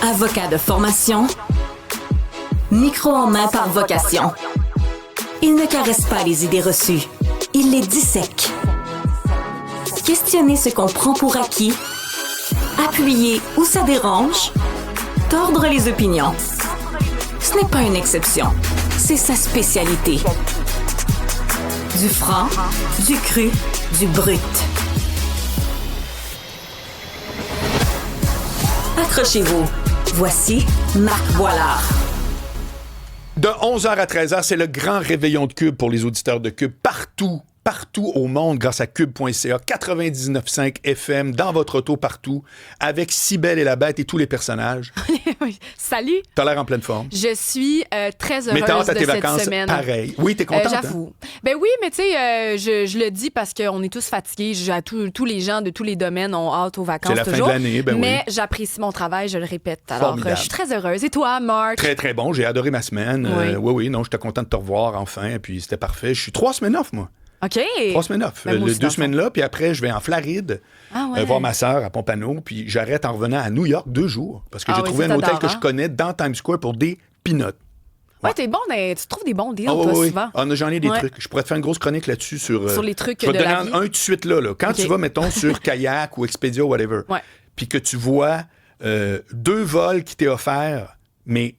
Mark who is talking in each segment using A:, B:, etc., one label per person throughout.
A: Avocat de formation, micro en main par vocation. Il ne caresse pas les idées reçues, il les dissèque. Questionner ce qu'on prend pour acquis, appuyer où ça dérange, tordre les opinions. Ce n'est pas une exception, c'est sa spécialité. Du franc, du cru, du brut. Accrochez-vous. Voici Marc Boilard.
B: De 11h à 13h, c'est le grand réveillon de Cube pour les auditeurs de Cube partout au monde grâce à cube.ca, 99.5 FM, dans votre auto partout, avec Cybèle et la Bête et tous les personnages.
C: Salut!
B: T'as l'air en pleine forme.
C: Je suis très heureuse
B: mais t'as hâte à tes
C: de cette
B: vacances,
C: semaine.
B: pareil. Oui, t'es contente,
C: j'avoue. Ben oui, mais tu sais, je le dis parce qu'on est tous fatigués. Tous les gens de tous les domaines ont hâte aux vacances
B: toujours. C'est la
C: toujours.
B: fin de l'année, ben
C: mais
B: oui.
C: j'apprécie mon travail, je le répète. Alors,
B: Formidable.
C: je suis très heureuse. Et toi, Marc?
B: Très, très bon. J'ai adoré ma semaine.
C: Oui.
B: Oui, non, j'étais content de te revoir enfin, puis c'était parfait. Je suis 3 semaines off, moi.
C: OK.
B: 3 semaines off.
C: Ben, moi aussi,
B: 2 semaines là, puis après, je vais en Floride voir ma sœur à Pompano, puis j'arrête en revenant à New York 2 jours, parce que j'ai trouvé un hôtel que je connais dans Times Square pour des peanuts.
C: Ouais, t'es bon, tu trouves des bons deals,
B: toi,
C: oui. Souvent.
B: J'en ai des trucs. Je pourrais te faire une grosse chronique là-dessus sur
C: les trucs
B: je vais
C: de
B: te
C: la
B: donner
C: vie.
B: un tout de suite là. Quand tu vas, mettons, sur Kayak ou Expedia ou whatever, puis que tu vois 2 vols qui t'est offerts, mais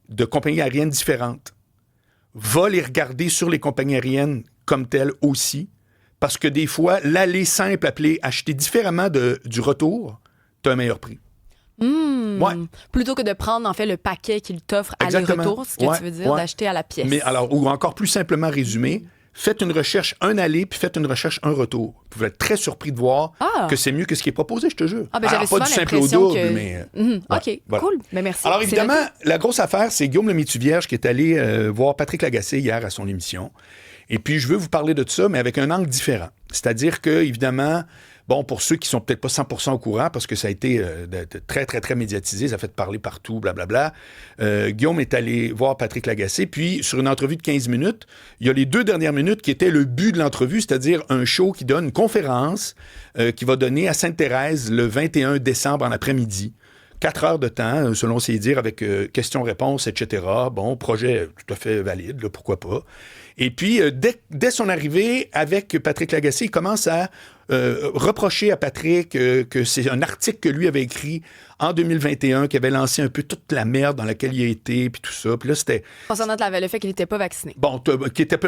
B: de compagnies aériennes différentes, va les regarder sur les compagnies aériennes comme telles aussi, parce que des fois, l'aller simple, appelé acheter différemment du retour, t'as un meilleur prix.
C: Plutôt que de prendre, en fait, le paquet qu'il t'offre aller-retour, ce que tu veux dire, d'acheter à la pièce.
B: Mais alors, ou encore plus simplement résumé, faites une recherche un aller, puis faites une recherche un retour. Vous pouvez être très surpris de voir que c'est mieux que ce qui est proposé, je te jure.
C: J'avais
B: pas du simple au double, mais...
C: OK,
B: voilà.
C: cool. Mais merci.
B: Alors, évidemment, la grosse affaire, c'est Guillaume Lemaitre-Vierge qui est allé voir Patrick Lagacé hier à son émission. Et puis, je veux vous parler de ça, mais avec un angle différent. C'est-à-dire que, évidemment, bon, pour ceux qui sont peut-être pas 100% au courant, parce que ça a été très, très, très médiatisé, ça a fait parler partout, blablabla, Guillaume est allé voir Patrick Lagacé, puis sur une entrevue de 15 minutes, il y a les 2 dernières minutes qui étaient le but de l'entrevue, c'est-à-dire un show qui donne une conférence qui va donner à Sainte-Thérèse le 21 décembre en après-midi. 4 heures de temps, selon ses dires, avec questions-réponses, etc. Bon, projet tout à fait valide, là, pourquoi pas. Et puis, dès son arrivée avec Patrick Lagacé, il commence à reprocher à Patrick que c'est un article que lui avait écrit en 2021 qui avait lancé un peu toute la merde dans laquelle il a été, puis tout ça. Puis là, c'était...
C: Concernant le fait qu'il n'était pas vacciné.
B: Bon,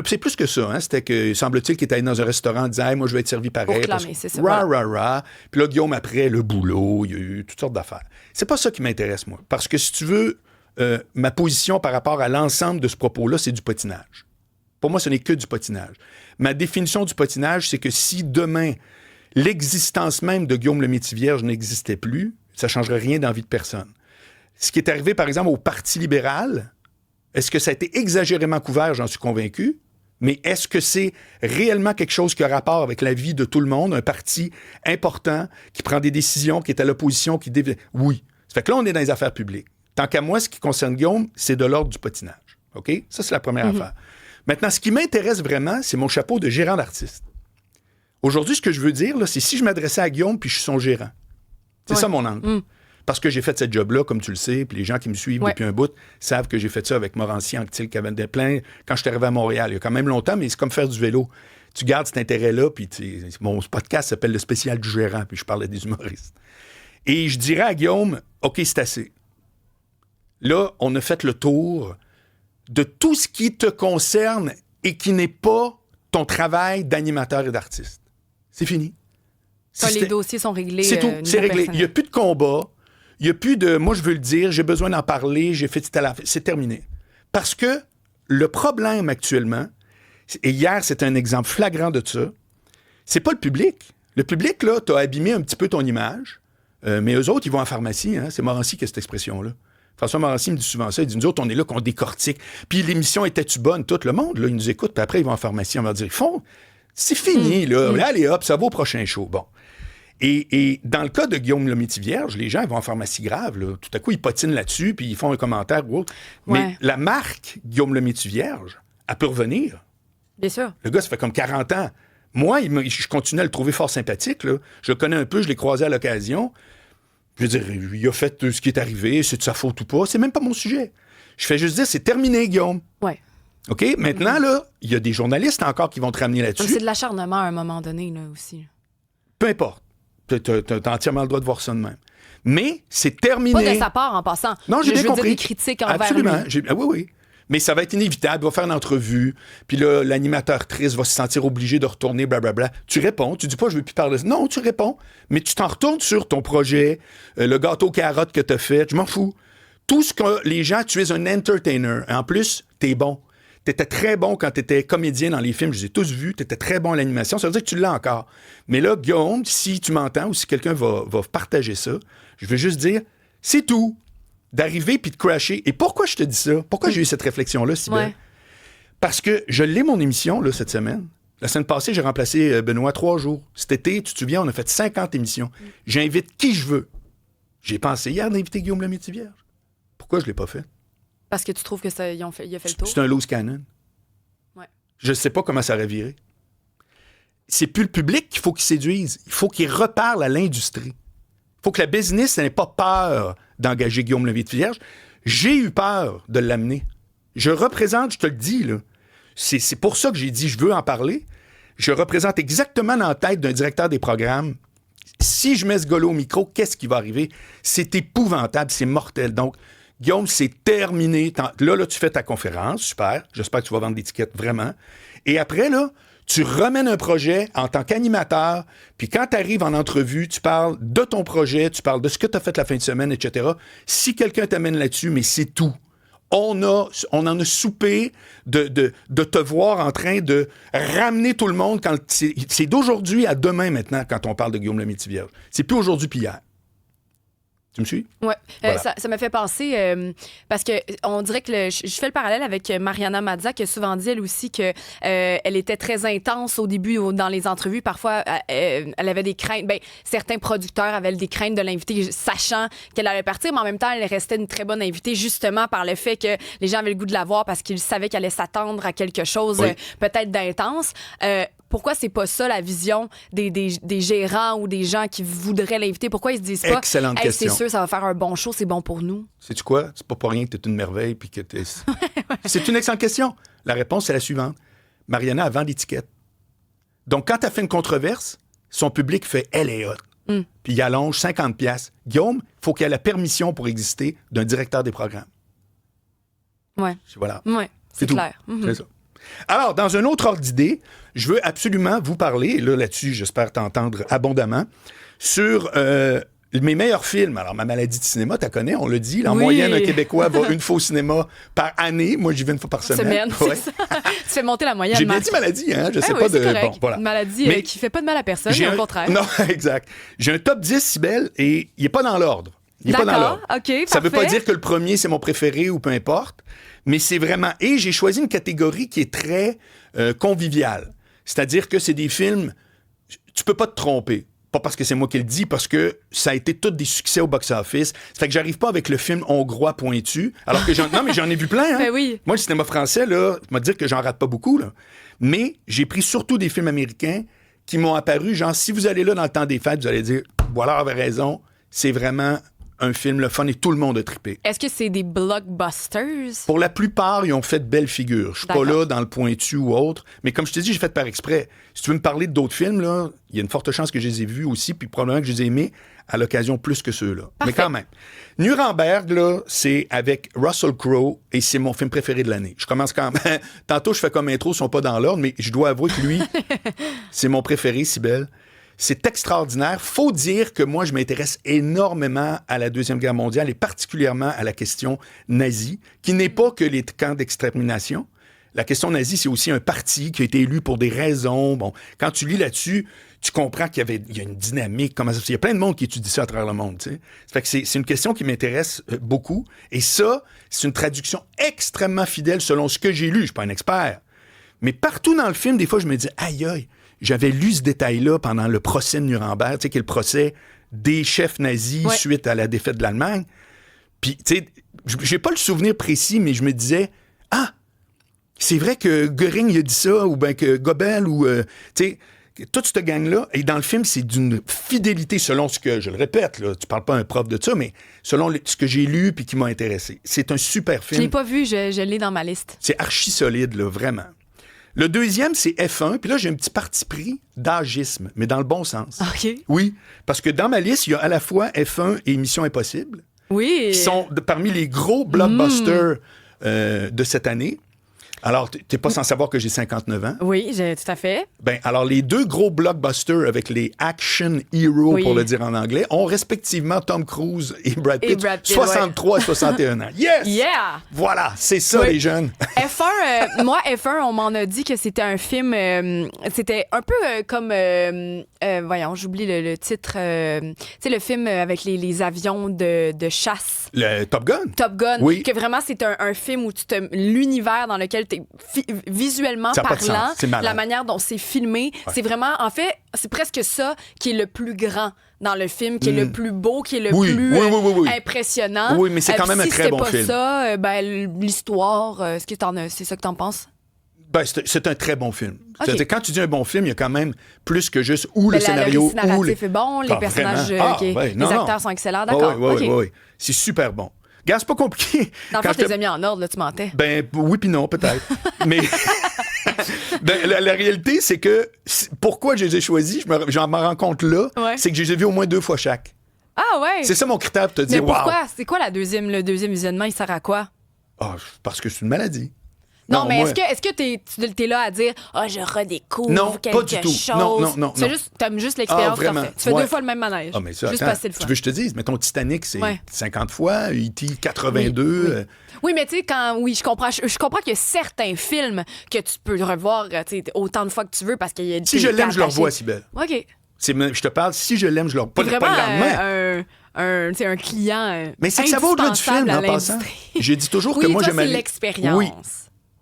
B: c'est plus que ça. Hein? C'était que, semble-t-il, qu'il était allé dans un restaurant en disant hey, « moi, je vais être servi pareil. »
C: Pour clamer, c'est ça.
B: Rah. Puis là, Guillaume, après, le boulot, il y a eu toutes sortes d'affaires. C'est pas ça qui m'intéresse, moi. Parce que, si tu veux, ma position par rapport à l'ensemble de ce propos-là, c'est du potinage. Pour moi, ce n'est que du potinage. Ma définition du potinage, c'est que si demain, l'existence même de Guillaume Lemaitre-Vierge n'existait plus, ça ne changerait rien dans la vie de personne. Ce qui est arrivé, par exemple, au Parti libéral, est-ce que ça a été exagérément couvert? J'en suis convaincu. Mais est-ce que c'est réellement quelque chose qui a rapport avec la vie de tout le monde? Un parti important qui prend des décisions, qui est à l'opposition, Oui. Ça fait que là, on est dans les affaires publiques. Tant qu'à moi, ce qui concerne Guillaume, c'est de l'ordre du potinage. OK? Ça, c'est la première affaire. Maintenant, ce qui m'intéresse vraiment, c'est mon chapeau de gérant d'artiste. Aujourd'hui, ce que je veux dire, là, c'est si je m'adressais à Guillaume puis je suis son gérant. C'est ça mon angle. Parce que j'ai fait cette job-là, comme tu le sais, puis les gens qui me suivent depuis un bout savent que j'ai fait ça avec Morancy, Anctil, Cavendin-Plein, quand je suis arrivé à Montréal. Il y a quand même longtemps, mais c'est comme faire du vélo. Tu gardes cet intérêt-là, puis mon podcast s'appelle Le spécial du gérant, puis je parlais des humoristes. Et je dirais à Guillaume, OK, c'est assez. Là, on a fait le tour de tout ce qui te concerne et qui n'est pas ton travail d'animateur et d'artiste. C'est fini.
C: Les dossiers sont réglés.
B: C'est tout, c'est réglé. Il n'y a plus de combat. Il n'y a plus de « moi, je veux le dire, j'ai besoin d'en parler, j'ai fait c'est terminé. » Parce que le problème actuellement, et hier, c'était un exemple flagrant de ça, c'est pas le public. Le public, là, t'as abîmé un petit peu ton image, mais eux autres, ils vont en pharmacie. Hein? C'est Morancy qui a cette expression-là. François Morancy me dit souvent ça. Il dit, nous autres, on est là, qu'on décortique. Puis l'émission était-tu bonne? Tout le monde, là, ils nous écoutent. Puis après, ils vont en pharmacie. On va dire, c'est fini, là. Allez, hop, ça va au prochain show. Bon. Et dans le cas de Guillaume Lemaitre-Vierge, les gens ils vont en pharmacie grave. Là. Tout à coup, ils patinent là-dessus, puis ils font un commentaire ou autre. Mais la marque Guillaume Lemaitre-Vierge, elle peut revenir.
C: Bien sûr.
B: Le gars, ça fait comme 40 ans. Moi, je continue à le trouver fort sympathique. Là. Je le connais un peu, je l'ai croisé à l'occasion. Je veux dire, il a fait ce qui est arrivé, c'est de sa faute ou pas, c'est même pas mon sujet. Je fais juste dire, c'est terminé, Guillaume.
C: Ouais.
B: OK? Maintenant, là, il y a des journalistes encore qui vont te ramener là-dessus.
C: C'est de l'acharnement à un moment donné, là, aussi.
B: Peu importe. T'as entièrement le droit de voir ça de même. Mais c'est terminé.
C: Pas de sa part, en passant.
B: Non, j'ai bien compris.
C: Dire des critiques envers
B: Absolument.
C: lui.
B: Oui, oui. Mais ça va être inévitable. Il va faire une entrevue. Puis là, l'animateur triste va se sentir obligé de retourner, blablabla. Tu réponds. Tu dis pas, je veux plus parler. Non, tu réponds. Mais tu t'en retournes sur ton projet, le gâteau carotte que tu as fait. Je m'en fous. Tout ce que les gens, tu es un entertainer. En plus, t'es bon. T'étais très bon quand t'étais comédien dans les films. Je les ai tous vus. T'étais très bon à l'animation. Ça veut dire que tu l'as encore. Mais là, Guillaume, si tu m'entends ou si quelqu'un va partager ça, je veux juste dire, c'est tout. D'arriver puis de crasher. Et pourquoi je te dis ça? Pourquoi j'ai eu cette réflexion-là, Sybelle?
C: Ouais.
B: Parce que je l'ai, mon émission, là, cette semaine. La semaine passée, j'ai remplacé Benoît 3 jours. Cet été, tu te souviens, on a fait 50 émissions. J'invite qui je veux. J'ai pensé hier d'inviter Guillaume Lemaitre-Vierge. Pourquoi je ne l'ai pas fait?
C: Parce que tu trouves que il a fait le tour?
B: C'est un loose cannon.
C: Ouais.
B: Je ne sais pas comment ça aurait viré. C'est plus le public qu'il faut qu'il séduise. Il faut qu'il reparle à l'industrie. Il faut que la business n'ait pas peur d'engager Guillaume Lemaitre-Vierge. J'ai eu peur de l'amener. Je représente, je te le dis, là. C'est pour ça que j'ai dit, je veux en parler. Je représente exactement dans la tête d'un directeur des programmes. Si je mets ce gars-là au micro, qu'est-ce qui va arriver? C'est épouvantable, c'est mortel. Donc, Guillaume, c'est terminé. Là, tu fais ta conférence, super. J'espère que tu vas vendre des tickets, vraiment. Et après, là, tu remènes un projet en tant qu'animateur, puis quand tu arrives en entrevue, tu parles de ton projet, tu parles de ce que tu as fait la fin de semaine, etc. Si quelqu'un t'amène là-dessus, mais c'est tout. On en a soupé de te voir en train de ramener tout le monde. C'est d'aujourd'hui à demain maintenant quand on parle de Guillaume Lemaitre-Vierge. C'est plus aujourd'hui puis hier. Tu me suis?
C: Oui.
B: Voilà.
C: Ça m'a fait penser, parce que on dirait que je fais le parallèle avec Mariana Mazza, qui a souvent dit, elle aussi, que elle était très intense au début dans les entrevues. Parfois, elle avait des craintes. Ben, certains producteurs avaient des craintes de l'inviter, sachant qu'elle allait partir, mais en même temps, elle restait une très bonne invitée, justement par le fait que les gens avaient le goût de la voir parce qu'ils savaient qu'elle allait s'attendre à quelque chose peut-être d'intense. Pourquoi c'est pas ça la vision des gérants ou des gens qui voudraient l'inviter? Pourquoi ils se disent pas
B: Excellente question.
C: C'est sûr, ça va faire un bon show, c'est bon pour nous?
B: Sais-tu quoi? C'est pas pour rien que t'es une merveille puis que t'es... C'est une excellente question. La réponse, c'est la suivante. Mariana, elle vend l'étiquette. Donc, quand t'as fait une controverse, son public fait « elle est hot ». Puis il allonge 50$. Guillaume, il faut qu'il ait la permission pour exister d'un directeur des programmes.
C: Ouais.
B: Voilà.
C: Ouais, c'est
B: tout.
C: clair.
B: C'est ça. Alors, dans un autre ordre d'idée, je veux absolument vous parler, et là-dessus, j'espère t'entendre abondamment, sur mes meilleurs films. Alors, Ma maladie de cinéma, tu la connais, on l'a dit. En moyenne, un Québécois va une fois au cinéma par année. Moi, j'y vais une fois par semaine. Ouais.
C: C'est ça. Tu fais monter la moyenne.
B: J'ai bien dit maladie, hein? Je sais pas
C: oui,
B: de...
C: c'est correct.
B: Bon, voilà.
C: Une maladie
B: Mais
C: qui fait pas de mal à personne, mais au contraire.
B: Non, exact. J'ai un top 10, Sybelle, et il n'est pas dans l'ordre. Il n'est pas dans l'ordre.
C: OK,
B: ça ne veut pas
C: parfait.
B: dire que le premier, c'est mon préféré ou peu importe, mais c'est vraiment... Et j'ai choisi une catégorie qui est très conviviale. C'est-à-dire que c'est des films... Tu peux pas te tromper. Pas parce que c'est moi qui le dis, parce que ça a été tous des succès au box-office. Ça fait que j'arrive pas avec le film hongrois pointu, alors que non, mais j'en ai vu plein. Hein?
C: Ben oui.
B: Moi, le cinéma français, là, tu vas dire que j'en rate pas beaucoup, là. Mais j'ai pris surtout des films américains qui m'ont apparu, genre, si vous allez là dans le temps des fêtes, vous allez dire, voilà, avait raison, c'est vraiment un film le fun et tout le monde a trippé.
C: Est-ce que c'est des blockbusters?
B: Pour la plupart, ils ont fait de belles figures. Je suis pas là dans le pointu ou autre, mais comme je te dis, j'ai fait par exprès. Si tu veux me parler d'autres films, là, il y a une forte chance que je les ai vus aussi, puis probablement que je les ai aimés à l'occasion plus que ceux-là.
C: Parfait.
B: Mais quand même. Nuremberg, là, c'est avec Russell Crowe et c'est mon film préféré de l'année. Je commence quand même... Tantôt, je fais comme intro, ils sont pas dans l'ordre, mais je dois avouer que lui, c'est mon préféré, Sybelle. C'est extraordinaire. Faut dire que moi, je m'intéresse énormément à la Deuxième Guerre mondiale et particulièrement à la question nazie, qui n'est pas que les camps d'extermination. La question nazie, c'est aussi un parti qui a été élu pour des raisons. Bon, quand tu lis là-dessus, tu comprends qu'il y a une dynamique. Il y a plein de monde qui étudie ça à travers le monde. Tu sais. Ça fait que c'est une question qui m'intéresse beaucoup. Et ça, c'est une traduction extrêmement fidèle selon ce que j'ai lu. Je suis pas un expert. Mais partout dans le film, des fois, je me dis, aïe, aïe, j'avais lu ce détail-là pendant le procès de Nuremberg, tu sais, qui est le procès des chefs nazis suite à la défaite de l'Allemagne. Puis, tu sais, j'ai pas le souvenir précis, mais je me disais, c'est vrai que Göring, il a dit ça, ou bien que Goebbels, ou, tu sais, toute cette gang-là, et dans le film, c'est d'une fidélité selon ce que, je le répète, là, tu parles pas à un prof de ça, mais selon ce que j'ai lu puis qui m'a intéressé. C'est un super
C: Je
B: film.
C: l'ai pas vu, je l'ai dans ma liste.
B: C'est archi solide, là, vraiment. Le deuxième, c'est F1, puis là, j'ai un petit parti pris d'agisme, mais dans le bon sens.
C: OK.
B: Oui, parce que dans ma liste, il y a à la fois F1 et Mission Impossible,
C: Oui.
B: qui sont parmi les gros blockbusters de cette année. Alors, t'es pas sans savoir que j'ai 59 ans.
C: Oui, tout à fait.
B: Ben, alors, les deux gros blockbusters avec les action heroes,
C: Oui.
B: pour le dire en anglais, ont respectivement Tom Cruise et Brad Pitt, 63 et 61 ans. Yes!
C: Yeah!
B: Voilà, c'est ça,
C: Oui.
B: les jeunes.
C: F1, moi, F1, on m'en a dit que c'était un film. C'était un peu comme. Voyons, j'oublie le titre. Tu sais, le film avec les avions de chasse.
B: Le Top Gun.
C: Top Gun.
B: Oui.
C: Que vraiment, c'est un film où l'univers dans lequel tu es visuellement
B: Ça a pas de
C: parlant,
B: sens. C'est malade.
C: la manière dont c'est filmé, c'est vraiment. En fait, c'est presque ça qui est le plus grand dans le film, qui est le plus beau, qui est le
B: Oui,
C: plus
B: oui.
C: impressionnant.
B: Oui, mais c'est quand même un
C: si
B: très bon
C: c'était
B: film.
C: pas ça, l'histoire, c'est ça que t'en penses?
B: Ben, c'est un très bon film.
C: Ok.
B: C'est-à-dire, quand tu dis un bon film, il y a quand même plus que juste ou le scénario
C: Le narratif
B: ou
C: est bon, les
B: Ah,
C: personnages,
B: vraiment?
C: les acteurs sont excellents, d'accord.
B: Oui. C'est super bon. Regarde, c'est pas compliqué.
C: Dans le
B: Quand
C: fond,
B: je
C: tu
B: te-
C: les as mis en ordre, là, tu mentais.
B: Ben, oui puis non, peut-être. Mais ben, la réalité, c'est que pourquoi je les ai choisis, j'en m'en rends compte là,
C: Ouais.
B: c'est que je les ai vus au moins 2 fois chaque.
C: Ah ouais?
B: C'est ça mon critère pour te
C: Mais
B: dire, wow.
C: pourquoi? C'est quoi le deuxième visionnement? Il sert à quoi?
B: Ah, parce que c'est une maladie.
C: Non, mais
B: moi-
C: est-ce que t'es là à dire « Ah, je redécouvre
B: Non,
C: quelque
B: pas du tout.
C: chose.
B: Non.
C: T'aimes juste l'expérience que t'as
B: vraiment.
C: fait. Tu fais
B: Ouais.
C: 2 fois le même manège.
B: Ah, mais ça,
C: juste
B: attends,
C: passer le
B: tu
C: fun.
B: veux que je te dise, mettons Titanic, c'est
C: Ouais.
B: 50 fois, E.T. 82.
C: Oui. Oui, mais tu sais, je comprends qu'il y a certains films que tu peux revoir tu sais, autant de fois que tu veux parce qu'il y a
B: Si je l'aime, je le revois, Cybèle.
C: OK.
B: Je te parle, si je l'aime, je le revois.
C: T'es
B: Pas
C: vraiment
B: le lendemain.
C: tu sais, un client
B: Mais c'est que ça va au-delà du film,
C: indispensable à
B: en passant.
C: l'industrie.
B: J'ai dit toujours
C: Oui,
B: que moi,
C: toi,
B: j'aimais...
C: c'est l'expérience.
B: Oui.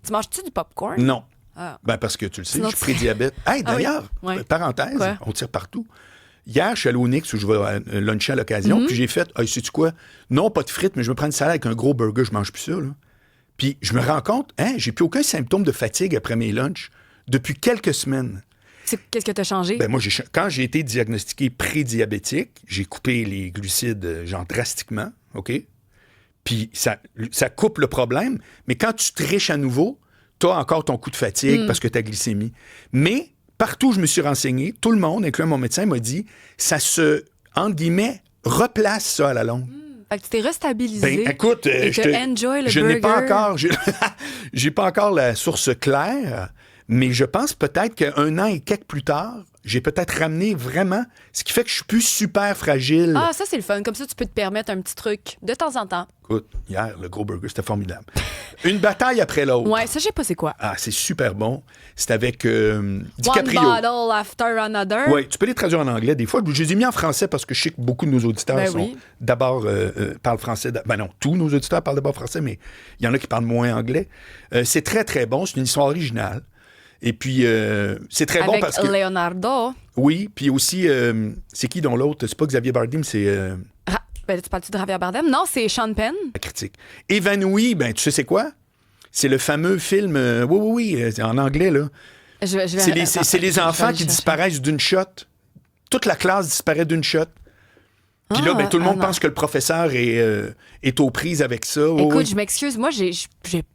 C: Tu manges-tu du popcorn?
B: Non.
C: Ah.
B: Ben, parce que tu le sais,
C: Sinon,
B: je suis
C: tu-
B: pré-diabète. Hey,
C: Ah oui?
B: d'ailleurs,
C: Ouais.
B: parenthèse,
C: Quoi?
B: on tire partout. Hier, je suis allé au Nix où je vais luncher à l'occasion,
C: Mm-hmm.
B: puis j'ai fait, sais-tu quoi? Non, pas de frites, mais je me prends une salade avec un gros burger, je mange plus ça, là. Puis je me rends compte, j'ai plus aucun symptôme de fatigue après mes lunchs depuis quelques semaines.
C: Qu'est-ce que t'as changé?
B: Ben moi, quand j'ai été diagnostiqué pré-diabétique, j'ai coupé les glucides, genre drastiquement, OK? Puis ça coupe le problème, mais quand tu triches à nouveau, tu as encore ton coup de fatigue parce que tu as glycémie. Mais partout où je me suis renseigné, tout le monde, incluant mon médecin, m'a dit ça se, entre guillemets, replace ça à la longue.
C: Fait que tu t'es restabilisé.
B: Ben, écoute,
C: et enjoy le
B: je n'ai pas
C: burger.
B: encore, j'ai pas encore la source claire, mais je pense peut-être qu'un an et quelques plus tard, j'ai peut-être ramené vraiment, ce qui fait que je suis plus super fragile.
C: Ah, ça, c'est le fun. Comme ça, tu peux te permettre un petit truc de temps en temps.
B: Écoute, hier, le gros burger, c'était formidable. Une bataille après l'autre.
C: Ouais, ça, je sais pas c'est quoi.
B: Ah, c'est super bon. C'est avec
C: One
B: DiCaprio.
C: bottle after another.
B: Oui, tu peux les traduire en anglais des fois. Je les ai mis en français parce que je sais que beaucoup de nos auditeurs
C: Ben
B: sont
C: oui.
B: d'abord parlent français. Ben non, tous nos auditeurs parlent d'abord français, mais il y en a qui parlent moins anglais. C'est très, très bon. C'est une histoire originale. Et puis, c'est très bon
C: Avec
B: parce que...
C: Leonardo.
B: Oui, puis aussi, c'est qui dont l'autre? C'est pas Xavier Bardem, c'est
C: Ben, tu parles-tu de Javier Bardem? Non, c'est Sean Penn.
B: la critique. Évanoui, ben tu sais c'est quoi? C'est le fameux film... oui, c'est en anglais, là.
C: Je vais-
B: C'est les
C: je vais
B: enfants
C: aller
B: qui
C: chercher.
B: disparaissent d'une shot. Toute la classe disparaît d'une shot. Puis là, ben, tout le monde
C: non.
B: pense que le professeur est aux prises avec ça. Oui,
C: Écoute,
B: oui.
C: je m'excuse, moi, j'ai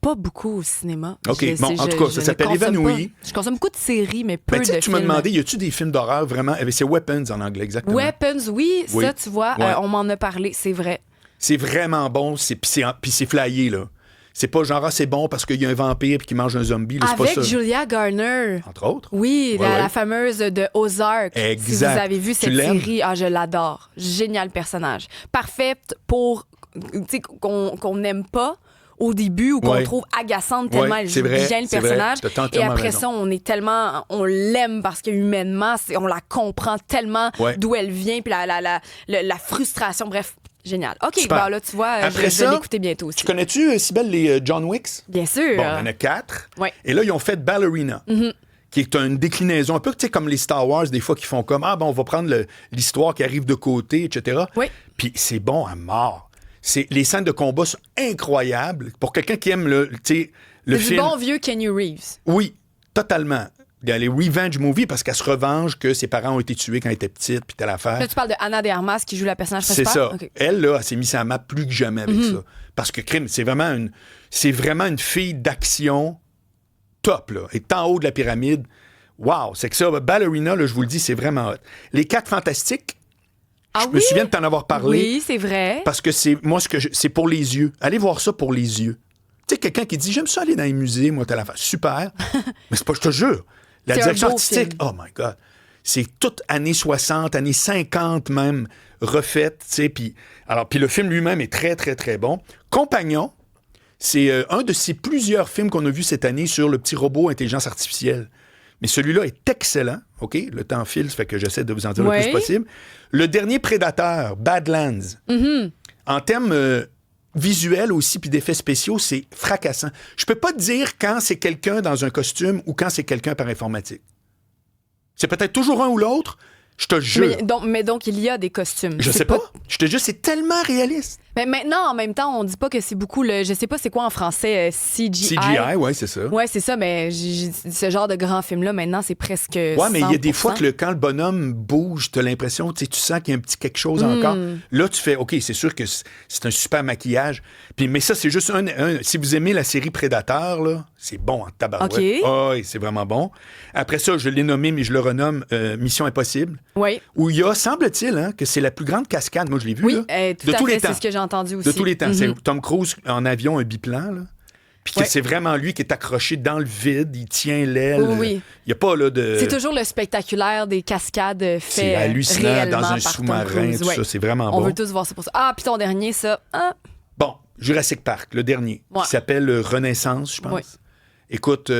C: pas beaucoup au cinéma.
B: OK,
C: Je-
B: bon,
C: c'est-
B: en tout cas, ça
C: ne
B: s'appelle
C: consomme
B: Évanoui.
C: pas. Je consomme beaucoup de séries, mais peu
B: Ben, tu sais,
C: de
B: tu m'as
C: films.
B: demandé, y a-tu des films d'horreur vraiment? C'est Weapons en anglais, exactement.
C: Weapons, oui,
B: Oui.
C: ça, tu vois,
B: Ouais.
C: on m'en a parlé, c'est vrai.
B: C'est vraiment bon, puis c'est flyé, là. C'est pas genre, c'est bon parce qu'il y a un vampire puis qu'il mange un zombie, là, c'est pas
C: Avec
B: ça.
C: Julia Garner.
B: Entre autres.
C: Oui,
B: Ouais,
C: la
B: ouais.
C: fameuse de Ozark.
B: Exact.
C: Si vous avez vu
B: Tu
C: cette
B: l'aimes?
C: série, je l'adore. Génial personnage. Parfaite pour tu sais, qu'on n'aime pas au début ou qu'on
B: Ouais.
C: trouve agaçante tellement
B: Ouais,
C: elle
B: c'est
C: joue
B: vrai,
C: bien le
B: c'est vrai.
C: personnage.
B: T'as
C: Et
B: entièrement
C: après
B: raison.
C: ça, on l'aime parce que humainement, on la comprend tellement
B: Ouais.
C: d'où elle vient, puis la frustration. Bref, génial. OK,
B: Super.
C: bah là, tu vois,
B: Après
C: je vais
B: ça,
C: l'écouter bientôt aussi.
B: Tu connais-tu, Cybèle, les John Wicks?
C: Bien sûr.
B: Bon, il y en a 4.
C: Ouais.
B: Et là, ils ont fait Ballerina, qui est une déclinaison, un peu tu sais, comme les Star Wars, des fois, qui font comme, on va prendre l'histoire qui arrive de côté, etc.
C: Oui.
B: Puis c'est bon à mort. Les scènes de combat sont incroyables. Pour quelqu'un qui aime le
C: C'est du
B: film.
C: bon vieux Kenny Reeves.
B: Oui, totalement. les revenge movies parce qu'elle se revanche que ses parents ont été tués quand elle était petite, puis telle affaire.
C: Là, tu parles de Anna de Armas qui joue la personnage
B: C'est
C: principale?
B: ça.
C: Okay.
B: Elle, là, elle s'est mise à la map plus que jamais avec ça. Parce que crime, c'est vraiment une fille d'action top, là. Elle est en haut de la pyramide. Wow, c'est que ça, Ballerina, là, je vous le dis, c'est vraiment hot. Les 4 Fantastiques, je me souviens de t'en avoir parlé.
C: Oui, c'est vrai.
B: Parce que c'est c'est pour les yeux. Allez voir ça pour les yeux. Tu sais, quelqu'un qui dit, j'aime ça aller dans les musées, moi, t'as la face. Super. Mais c'est pas, je te jure. La direction artistique, oh my God. C'est toute années 60, années 50 même, refaite, tu sais. Puis le film lui-même est très, très, très bon. Compagnon, c'est un de ces plusieurs films qu'on a vus cette année sur le petit robot intelligence artificielle. Mais celui-là est excellent. OK? Le temps file, ça fait que j'essaie de vous en dire le plus possible. Le dernier Prédateur, Badlands, en termes visuels aussi puis d'effets spéciaux, c'est fracassant. Je peux pas te dire quand c'est quelqu'un dans un costume ou quand c'est quelqu'un par informatique. C'est peut-être toujours un ou l'autre, je te jure.
C: Mais donc, il y a des costumes.
B: Je sais pas. Je te jure, c'est tellement réaliste.
C: Mais maintenant, en même temps, on dit pas que c'est beaucoup je sais pas c'est quoi en français, CGI.
B: CGI, ouais, c'est ça.
C: Ouais, c'est ça, mais ce genre de grand film-là, maintenant, c'est presque 100%.
B: Ouais, mais il y a des fois que quand le bonhomme bouge, t'as l'impression, tu sens qu'il y a un petit quelque chose encore. Là, tu fais, OK, c'est sûr que c'est un super maquillage. Mais ça, c'est juste si vous aimez la série Prédateur, là, c'est bon en tabarouette.
C: OK.
B: Oh, c'est vraiment bon. Après ça, je l'ai nommé, mais je le renomme Mission Impossible.
C: Oui.
B: Où il y a, semble-t-il, que c'est la plus grande cascade, moi je l'ai vu, là,
C: tout
B: de
C: à
B: tous
C: fait,
B: les temps.
C: c'est ce que j'ai entendu aussi.
B: De tous les temps. C'est Tom Cruise en avion, un biplan, là. Puis que c'est vraiment lui qui est accroché dans le vide, il tient l'aile.
C: Oui.
B: Il n'y a pas là de...
C: C'est toujours le spectaculaire des cascades fait
B: C'est hallucinant dans un sous-marin, tout ça, c'est vraiment bon.
C: On veut tous voir ça pour ça. Ah, puis ton dernier, ça...
B: Bon, Jurassic Park, le dernier, qui s'appelle Renaissance, je pense.
C: Oui.
B: Écoute...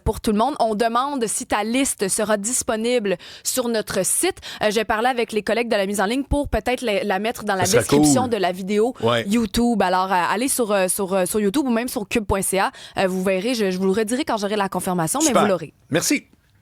C: Pour tout le monde, on demande si ta liste sera disponible sur notre site. J'ai parlé avec les collègues de la mise en ligne pour peut-être la mettre dans la description de la vidéo YouTube. Alors, allez sur YouTube ou même sur cube.ca. Vous verrez, je vous le redirai quand j'aurai la confirmation, mais vous l'aurez.
B: Merci.